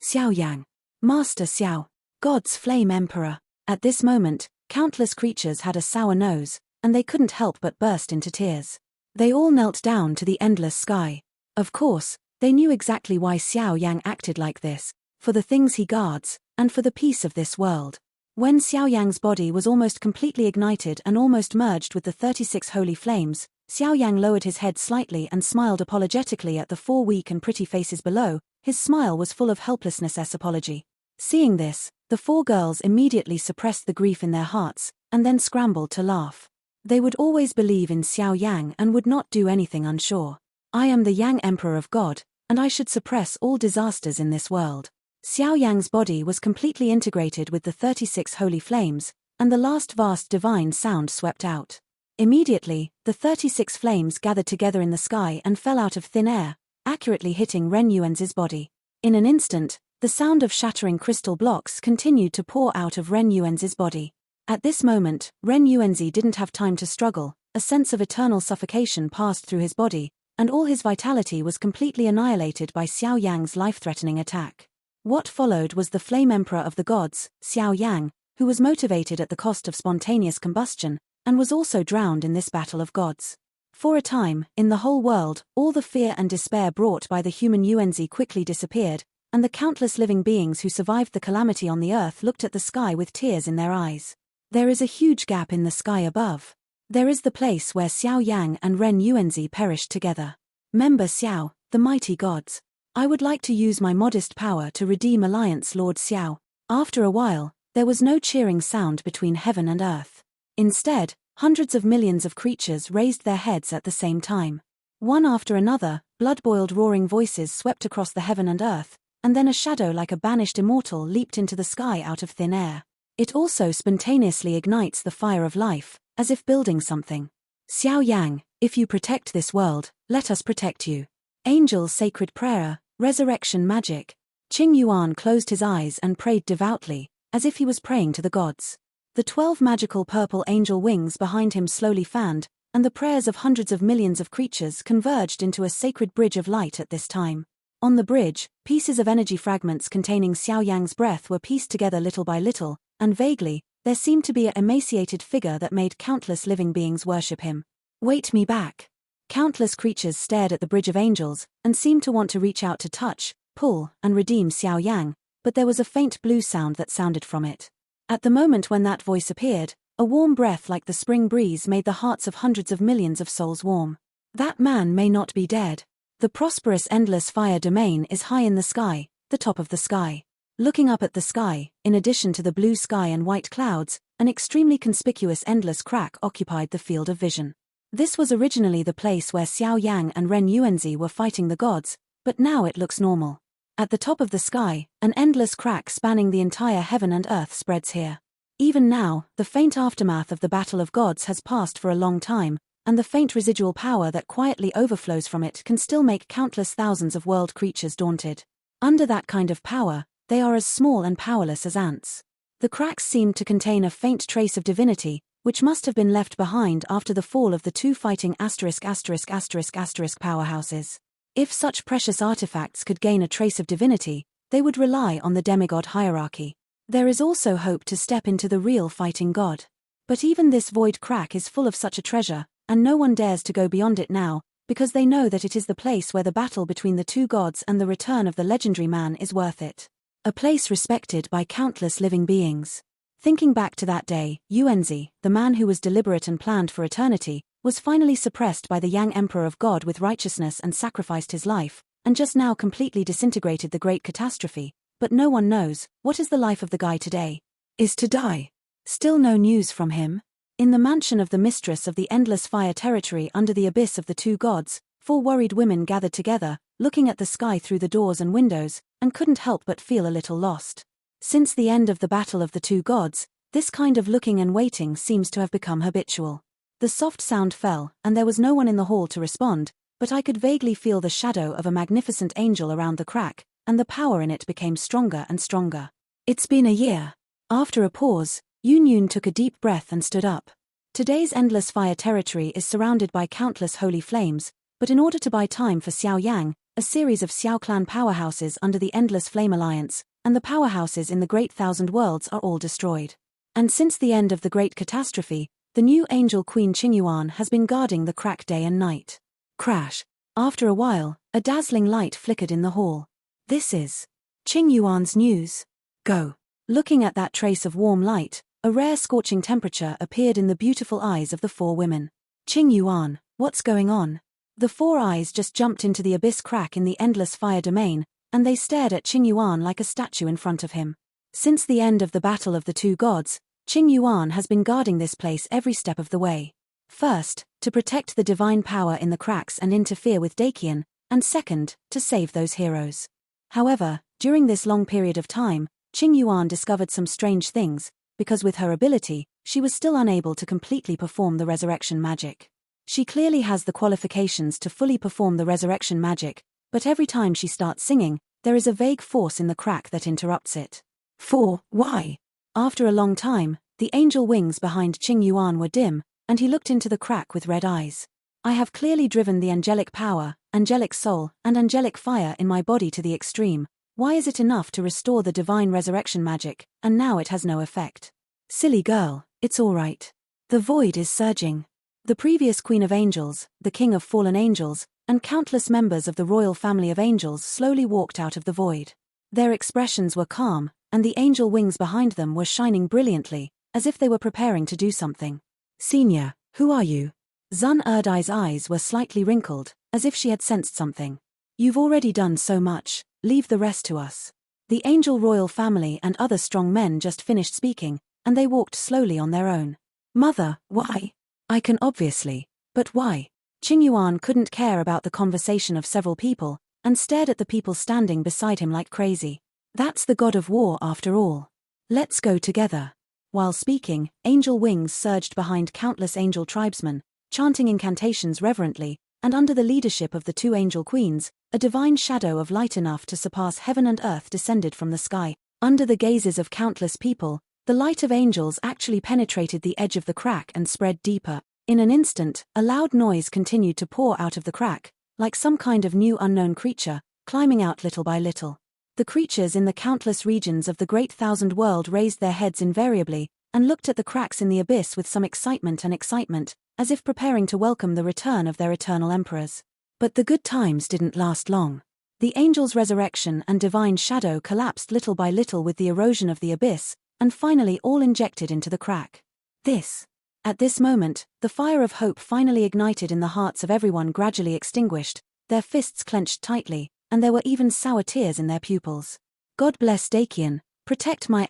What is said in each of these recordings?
Xiao Yan. Master Xiao. God's Flame Emperor. At this moment, countless creatures had a sour nose, and they couldn't help but burst into tears. They all knelt down to the endless sky. Of course, they knew exactly why Xiao Yang acted like this, for the things he guards, and for the peace of this world. When Xiao Yang's body was almost completely ignited and almost merged with the 36 holy flames, Xiao Yang lowered his head slightly and smiled apologetically at the 4 weak and pretty faces below. His smile was full of helplessness as apology. Seeing this, the 4 girls immediately suppressed the grief in their hearts, and then scrambled to laugh. They would always believe in Xiao Yang and would not do anything unsure. I am the Yang Emperor of God, and I should suppress all disasters in this world. Xiao Yang's body was completely integrated with the 36 holy flames, and the last vast divine sound swept out. Immediately, the 36 flames gathered together in the sky and fell out of thin air, accurately hitting Ren Yuanzi's body. In an instant, the sound of shattering crystal blocks continued to pour out of Ren Yuanzi's body. At this moment, Ren Yuanzi didn't have time to struggle. A sense of eternal suffocation passed through his body, and all his vitality was completely annihilated by Xiao Yang's life-threatening attack. What followed was the Flame Emperor of the Gods, Xiao Yang, who was motivated at the cost of spontaneous combustion, and was also drowned in this battle of gods. For a time, in the whole world, all the fear and despair brought by the human Yuanzi quickly disappeared, and the countless living beings who survived the calamity on the earth looked at the sky with tears in their eyes. There is a huge gap in the sky above. There is the place where Xiao Yang and Ren Yuanzi perished together. Member Xiao, the mighty gods. I would like to use my modest power to redeem Alliance Lord Xiao. After a while, there was no cheering sound between heaven and earth. Instead, hundreds of millions of creatures raised their heads at the same time. One after another, blood-boiled roaring voices swept across the heaven and earth, and then a shadow like a banished immortal leaped into the sky out of thin air. It also spontaneously ignites the fire of life, as if building something. Xiao Yang, if you protect this world, let us protect you. Angel's sacred prayer, resurrection magic. Qing Yuan closed his eyes and prayed devoutly, as if he was praying to the gods. The 12 magical purple angel wings behind him slowly fanned, and the prayers of hundreds of millions of creatures converged into a sacred bridge of light at this time. On the bridge, pieces of energy fragments containing Xiao Yang's breath were pieced together little by little, and vaguely, there seemed to be an emaciated figure that made countless living beings worship him. Wait me back. Countless creatures stared at the bridge of angels, and seemed to want to reach out to touch, pull, and redeem Xiao Yang, but there was a faint blue sound that sounded from it. At the moment when that voice appeared, a warm breath like the spring breeze made the hearts of hundreds of millions of souls warm. That man may not be dead. The prosperous endless fire domain is high in the sky, the top of the sky. Looking up at the sky, in addition to the blue sky and white clouds, an extremely conspicuous endless crack occupied the field of vision. This was originally the place where Xiao Yang and Ren Yuanzi were fighting the gods, but now it looks normal. At the top of the sky, an endless crack spanning the entire heaven and earth spreads here. Even now, the faint aftermath of the battle of gods has passed for a long time, and the faint residual power that quietly overflows from it can still make countless thousands of world creatures daunted. Under that kind of power, they are as small and powerless as ants. The cracks seemed to contain a faint trace of divinity, which must have been left behind after the fall of the 2 fighting powerhouses. If such precious artifacts could gain a trace of divinity, they would rely on the demigod hierarchy. There is also hope to step into the real fighting god. But even this void crack is full of such a treasure, and no one dares to go beyond it now, because they know that it is the place where the battle between the 2 gods and the return of the legendary man is worth it. A place respected by countless living beings. Thinking back to that day, Yuanzi, the man who was deliberate and planned for eternity, was finally suppressed by the Yang Emperor of God with righteousness and sacrificed his life, and just now completely disintegrated the great catastrophe. But no one knows, what is the life of the guy today? Is to die. Still no news from him? In the mansion of the mistress of the endless fire territory under the abyss of the 2 gods, 4 worried women gathered together, looking at the sky through the doors and windows, and couldn't help but feel a little lost. Since the end of the battle of the 2 gods, this kind of looking and waiting seems to have become habitual. The soft sound fell, and there was no one in the hall to respond, but I could vaguely feel the shadow of a magnificent angel around the crack, and the power in it became stronger and stronger. It's been a year. After a pause, Yun took a deep breath and stood up. Today's endless fire territory is surrounded by countless holy flames, but in order to buy time for Xiao Yang, a series of Xiao clan powerhouses under the Endless Flame Alliance, and the powerhouses in the Great Thousand Worlds are all destroyed. And since the end of the Great Catastrophe, the new angel Queen Qingyuan has been guarding the crack day and night. Crash. After a while, a dazzling light flickered in the hall. This is Qingyuan's news. Go. Looking at that trace of warm light, a rare scorching temperature appeared in the beautiful eyes of the four women. Qingyuan, what's going on? The four eyes just jumped into the abyss crack in the endless fire domain, and they stared at Qingyuan like a statue in front of him. Since the end of the Battle of the Two Gods, Qingyuan has been guarding this place every step of the way. First, to protect the divine power in the cracks and interfere with Dakian, and second, to save those heroes. However, during this long period of time, Qingyuan discovered some strange things, because with her ability, she was still unable to completely perform the resurrection magic. She clearly has the qualifications to fully perform the resurrection magic, but every time she starts singing, there is a vague force in the crack that interrupts it. Why? After a long time, the angel wings behind Qingyuan were dim, and he looked into the crack with red eyes. I have clearly driven the angelic power, angelic soul, and angelic fire in my body to the extreme. Why is it enough to restore the divine resurrection magic, and now it has no effect? Silly girl, it's all right. The void is surging. The previous Queen of Angels, the King of Fallen Angels, and countless members of the royal family of angels slowly walked out of the void. Their expressions were calm, and the angel wings behind them were shining brilliantly, as if they were preparing to do something. Senior, who are you? Zun Erdai's eyes were slightly wrinkled, as if she had sensed something. You've already done so much, leave the rest to us. The angel royal family and other strong men just finished speaking, and they walked slowly on their own. Mother, why? I can obviously, but why? Qingyuan couldn't care about the conversation of several people, and stared at the people standing beside him like crazy. That's the god of war after all. Let's go together. While speaking, angel wings surged behind countless angel tribesmen, chanting incantations reverently, and under the leadership of the two angel queens, a divine shadow of light enough to surpass heaven and earth descended from the sky. Under the gazes of countless people, the light of angels actually penetrated the edge of the crack and spread deeper. In an instant, a loud noise continued to pour out of the crack, like some kind of new unknown creature, climbing out little by little. The creatures in the countless regions of the Great Thousand World raised their heads invariably, and looked at the cracks in the abyss with some excitement, as if preparing to welcome the return of their eternal emperors. But the good times didn't last long. The angel's resurrection and divine shadow collapsed little by little with the erosion of the abyss, and finally all injected into the crack. At this moment, the fire of hope finally ignited in the hearts of everyone gradually extinguished, their fists clenched tightly, and there were even sour tears in their pupils. God bless Dakian, protect my *****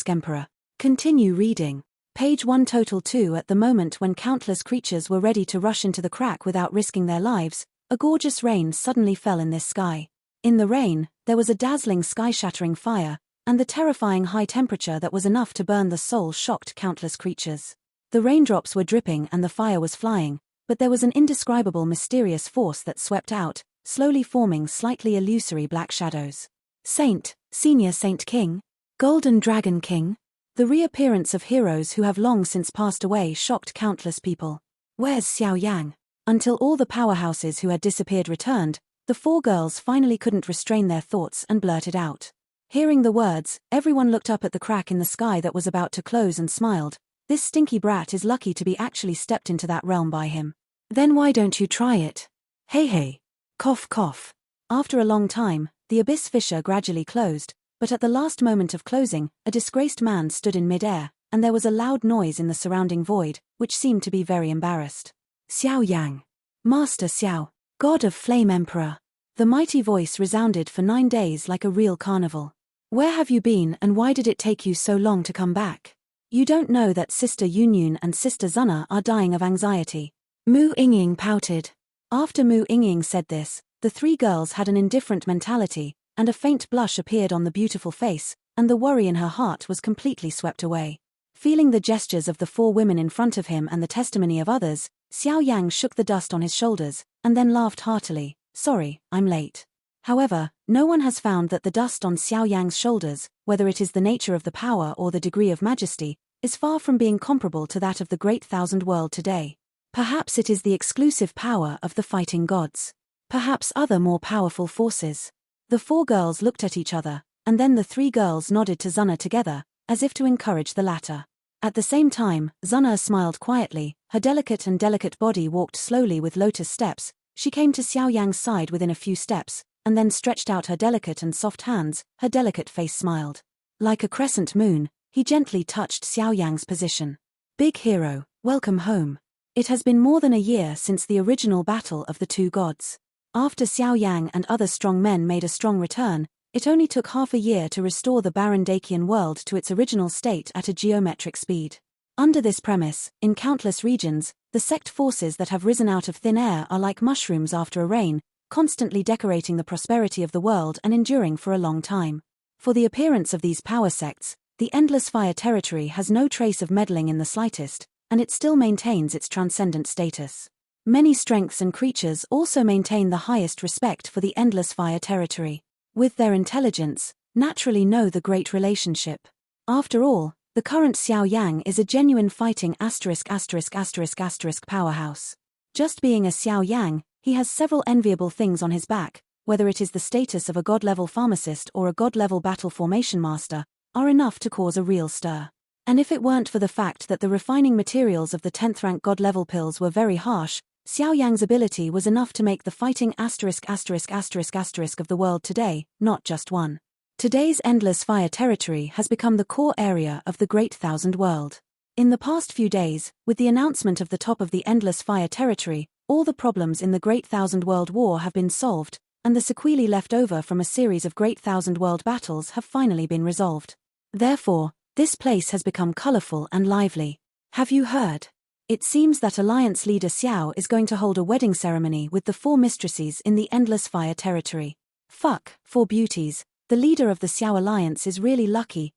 emperor. Continue reading. Page 1 Total 2. At the moment when countless creatures were ready to rush into the crack without risking their lives, a gorgeous rain suddenly fell in this sky. In the rain, there was a dazzling sky-shattering fire, and the terrifying high temperature that was enough to burn the soul shocked countless creatures. The raindrops were dripping and the fire was flying, but there was an indescribable mysterious force that swept out, slowly forming slightly illusory black shadows. Saint, Senior Saint King, Golden Dragon King. The reappearance of heroes who have long since passed away shocked countless people. Where's Xiao Yan? Until all the powerhouses who had disappeared returned, the four girls finally couldn't restrain their thoughts and blurted out. Hearing the words, everyone looked up at the crack in the sky that was about to close and smiled. This stinky brat is lucky to be actually stepped into that realm by him. Then why don't you try it? Hey. Cough cough. After a long time, the abyss fissure gradually closed, but at the last moment of closing, a disgraced man stood in mid-air, and there was a loud noise in the surrounding void, which seemed to be very embarrassed. Xiao Yang. Master Xiao, God of Flame Emperor. The mighty voice resounded for 9 days like a real carnival. Where have you been and why did it take you so long to come back? You don't know that Sister Yunyun and Sister Zuna are dying of anxiety. Mu Yingying pouted. After Mu Yingying said this, the three girls had an indifferent mentality, and a faint blush appeared on the beautiful face, and the worry in her heart was completely swept away. Feeling the gestures of the four women in front of him and the testimony of others, Xiao Yang shook the dust on his shoulders, and then laughed heartily. Sorry, I'm late. However, no one has found that the dust on Xiao Yang's shoulders, whether it is the nature of the power or the degree of majesty, is far from being comparable to that of the Great Thousand World today. Perhaps it is the exclusive power of the fighting gods. Perhaps other more powerful forces. The 4 girls looked at each other, and then the 3 girls nodded to Zuna together, as if to encourage the latter. At the same time, Zuna smiled quietly, her delicate body walked slowly with lotus steps. She came to Xiao Yang's side within a few steps, and then stretched out her delicate and soft hands. Her delicate face smiled. Like a crescent moon, he gently touched Xiao Yang's position. Big hero, welcome home. It has been more than a year since the original battle of the 2 gods. After Xiao Yang and other strong men made a strong return, it only took half a year to restore the barren Dacian world to its original state at a geometric speed. Under this premise, in countless regions, the sect forces that have risen out of thin air are like mushrooms after a rain, constantly decorating the prosperity of the world and enduring for a long time. For the appearance of these power sects, the Endless Fire territory has no trace of meddling in the slightest, and it still maintains its transcendent status. Many strengths and creatures also maintain the highest respect for the Endless Fire territory. With their intelligence, naturally know the great relationship. After all, the current Xiao Yang is a genuine fighting ***** powerhouse. Just being a Xiao Yang, he has several enviable things on his back, whether it is the status of a god-level pharmacist or a god-level battle formation master, are enough to cause a real stir. And if it weren't for the fact that the refining materials of the 10th rank god-level pills were very harsh, Xiao Yang's ability was enough to make the fighting ***** of the world today, not just one. Today's Endless Fire territory has become the core area of the Great Thousand World. In the past few days, with the announcement of the top of the Endless Fire territory, all the problems in the Great Thousand World War have been solved, and the sequelae left over from a series of Great Thousand World battles have finally been resolved. Therefore, this place has become colorful and lively. Have you heard? It seems that Alliance leader Xiao is going to hold a wedding ceremony with the 4 mistresses in the Endless Fire territory. Fuck, 4 beauties. The leader of the Xiao Alliance is really lucky,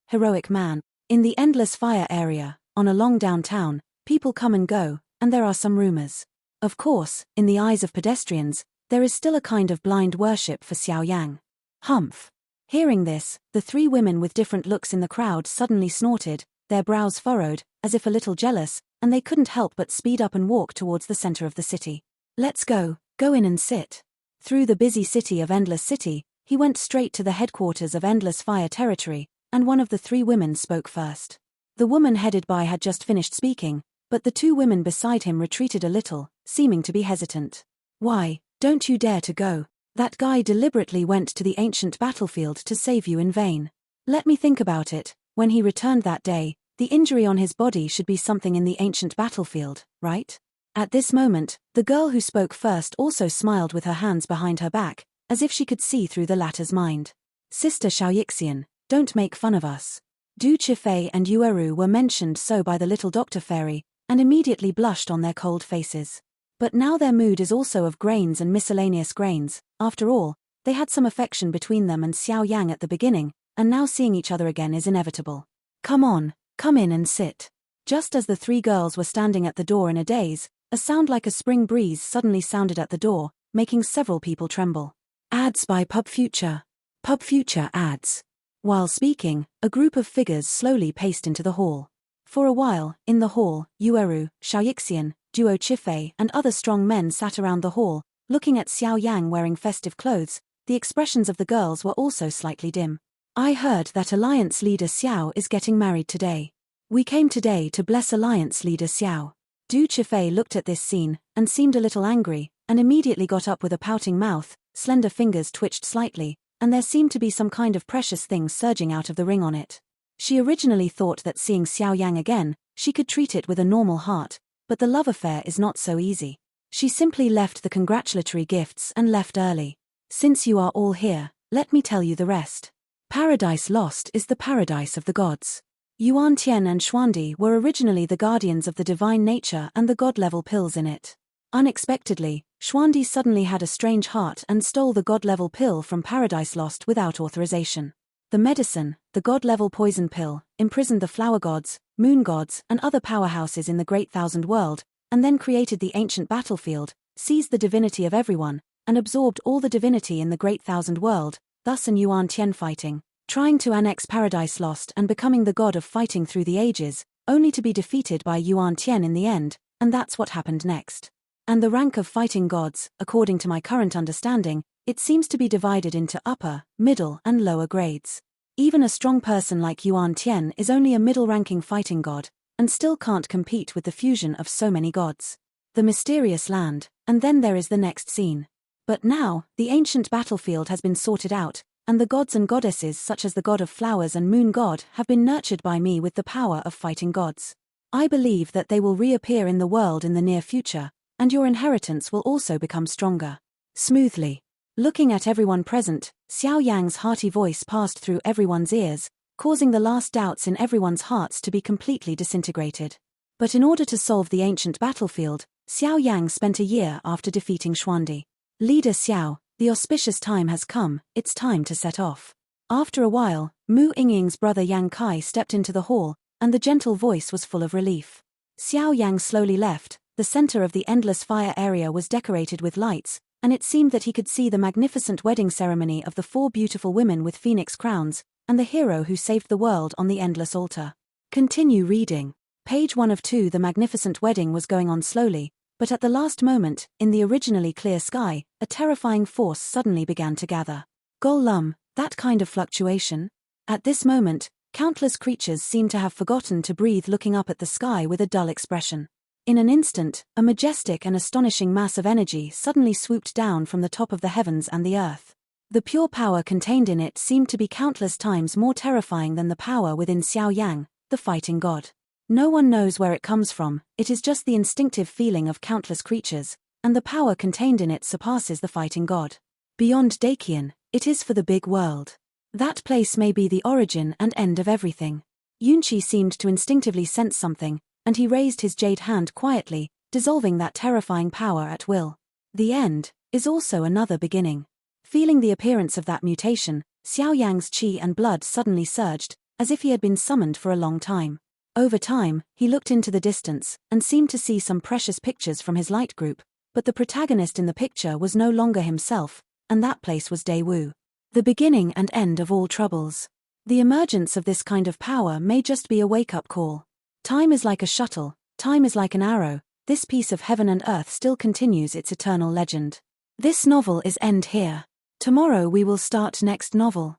heroic man. In the Endless Fire area, on a long downtown, people come and go, and there are some rumors. Of course, in the eyes of pedestrians, there is still a kind of blind worship for Xiao Yang. Humph. Hearing this, the 3 women with different looks in the crowd suddenly snorted, their brows furrowed, as if a little jealous, and they couldn't help but speed up and walk towards the center of the city. Let's go in and sit. Through the busy city of Endless City, he went straight to the headquarters of Endless Fire territory, and one of the 3 women spoke first. The woman headed by had just finished speaking, but the 2 women beside him retreated a little, seeming to be hesitant. Why, don't you dare to go. That guy deliberately went to the ancient battlefield to save you in vain. Let me think about it. When he returned that day, the injury on his body should be something in the ancient battlefield, right? At this moment, the girl who spoke first also smiled with her hands behind her back, as if she could see through the latter's mind. Sister Xiaoyixian, don't make fun of us. Du Chifei and Yueru were mentioned so by the little doctor fairy, and immediately blushed on their cold faces. But now their mood is also of grains and miscellaneous grains. After all, they had some affection between them and Xiao Yang at the beginning, and now seeing each other again is inevitable. Come on, come in and sit. Just as the 3 girls were standing at the door in a daze, a sound like a spring breeze suddenly sounded at the door, making several people tremble. Ads by Pub Future. Pub Future ads. While speaking, a group of figures slowly paced into the hall. For a while, in the hall, Yueru, Xiaoyixian, Duo Chifei and other strong men sat around the hall, looking at Xiao Yang wearing festive clothes. The expressions of the girls were also slightly dim. I heard that Alliance leader Xiao is getting married today. We came today to bless Alliance leader Xiao. Du Chifei looked at this scene, and seemed a little angry, and immediately got up with a pouting mouth, slender fingers twitched slightly, and there seemed to be some kind of precious thing surging out of the ring on it. She originally thought that seeing Xiao Yang again, she could treat it with a normal heart, but the love affair is not so easy. She simply left the congratulatory gifts and left early. Since you are all here, let me tell you the rest. Paradise Lost is the paradise of the gods. Yuan Tian and Xuandi were originally the guardians of the divine nature and the god-level pills in it. Unexpectedly, Xuandi suddenly had a strange heart and stole the god-level pill from Paradise Lost without authorization. The medicine, the god-level poison pill, imprisoned the flower gods, moon gods, and other powerhouses in the Great Thousand World, and then created the ancient battlefield, seized the divinity of everyone, and absorbed all the divinity in the Great Thousand World, thus an Yuan Tian fighting, trying to annex Paradise Lost and becoming the god of fighting through the ages, only to be defeated by Yuan Tian in the end, and that's what happened next. And the rank of fighting gods, according to my current understanding, it seems to be divided into upper, middle, and lower grades. Even a strong person like Yuan Tian is only a middle-ranking fighting god, and still can't compete with the fusion of so many gods. The mysterious land, and then there is the next scene. But now, the ancient battlefield has been sorted out, and the gods and goddesses such as the god of flowers and moon god have been nurtured by me with the power of fighting gods. I believe that they will reappear in the world in the near future, and your inheritance will also become stronger. Smoothly. Looking at everyone present, Xiao Yang's hearty voice passed through everyone's ears, causing the last doubts in everyone's hearts to be completely disintegrated. But in order to solve the ancient battlefield, Xiao Yang spent a year after defeating Xuandi. Leader Xiao, the auspicious time has come, it's time to set off. After a while, Mu Yingying's brother Yang Kai stepped into the hall, and the gentle voice was full of relief. Xiao Yang slowly left. The center of the endless fire area was decorated with lights, and it seemed that he could see the magnificent wedding ceremony of the 4 beautiful women with phoenix crowns, and the hero who saved the world on the endless altar. Continue reading. Page 1 of 2. The magnificent wedding was going on slowly, but at the last moment, in the originally clear sky, a terrifying force suddenly began to gather. Golum, that kind of fluctuation? At this moment, countless creatures seemed to have forgotten to breathe, looking up at the sky with a dull expression. In an instant, a majestic and astonishing mass of energy suddenly swooped down from the top of the heavens and the earth. The pure power contained in it seemed to be countless times more terrifying than the power within Xiao Yang, the fighting god. No one knows where it comes from, it is just the instinctive feeling of countless creatures, and the power contained in it surpasses the fighting god. Beyond Dakian, it is for the big world. That place may be the origin and end of everything. Yunqi seemed to instinctively sense something, and he raised his jade hand quietly, dissolving that terrifying power at will. The end is also another beginning. Feeling the appearance of that mutation, Xiao Yang's qi and blood suddenly surged, as if he had been summoned for a long time. Over time, he looked into the distance, and seemed to see some precious pictures from his light group, but the protagonist in the picture was no longer himself, and that place was Daewu. The beginning and end of all troubles. The emergence of this kind of power may just be a wake-up call. Time is like a shuttle, time is like an arrow, this piece of heaven and earth still continues its eternal legend. This novel is end here. Tomorrow we will start next novel.